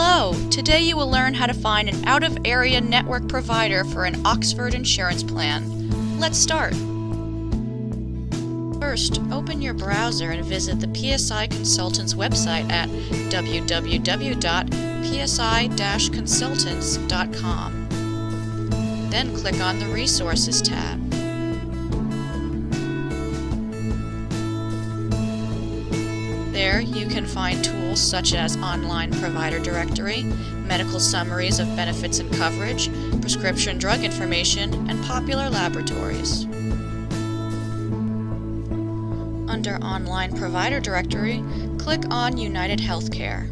Hello! Today you will learn how to find an out-of-area network provider for an Oxford insurance plan. Let's start. First, open your browser and visit the PSI Consultants website at www.psi-consultants.com. Then click on the Resources tab. There you can find tools such as online provider directory, medical summaries of benefits and coverage, prescription drug information, and popular laboratories. Under Online Provider Directory, click on United Healthcare.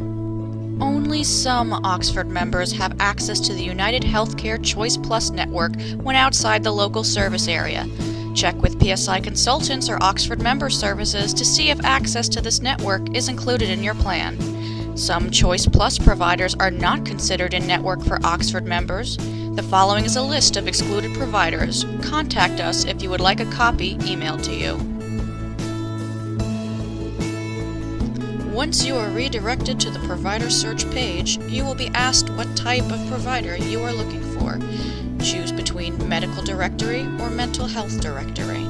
Only some Oxford members have access to the United Healthcare Choice Plus network when outside the local service area. Check with PSI Consultants or Oxford Member Services to see if access to this network is included in your plan. Some Choice Plus providers are not considered in network for Oxford members. The following is a list of excluded providers. Contact us if you would like a copy emailed to you. Once you are redirected to the provider search page, you will be asked what type of provider you are looking for. Choose between Medical Directory or Mental Health Directory.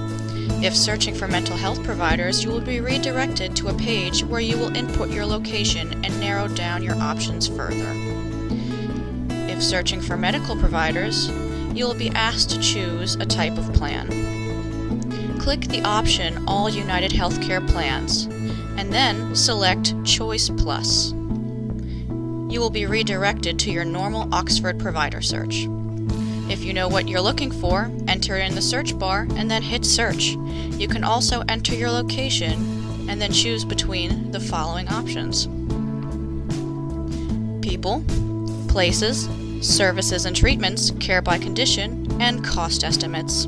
If searching for mental health providers, you will be redirected to a page where you will input your location and narrow down your options further. If searching for medical providers, you will be asked to choose a type of plan. Click the option All United Healthcare Plans, and then select Choice Plus. You will be redirected to your normal Oxford provider search. If you know what you're looking for, enter it in the search bar and then hit search. You can also enter your location and then choose between the following options: people, places, services and treatments, care by condition, and cost estimates.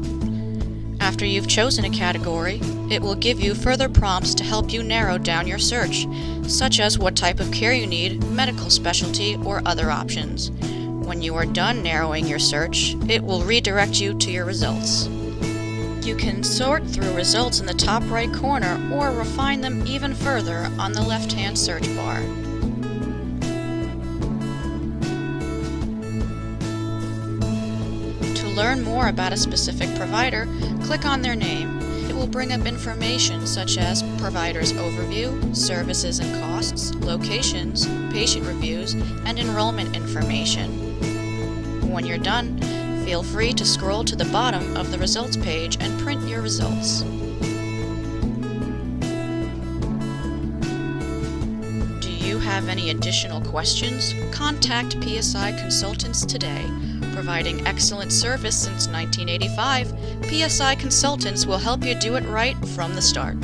After you've chosen a category, it will give you further prompts to help you narrow down your search, such as what type of care you need, medical specialty, or other options. When you are done narrowing your search, it will redirect you to your results. You can sort through results in the top right corner or refine them even further on the left-hand search bar. To learn more about a specific provider, click on their name. It will bring up information such as provider's overview, services and costs, locations, patient reviews, and enrollment information. When you're done, feel free to scroll to the bottom of the results page and print your results. Do you have any additional questions? Contact PSI Consultants today. Providing excellent service since 1985, PSI Consultants will help you do it right from the start.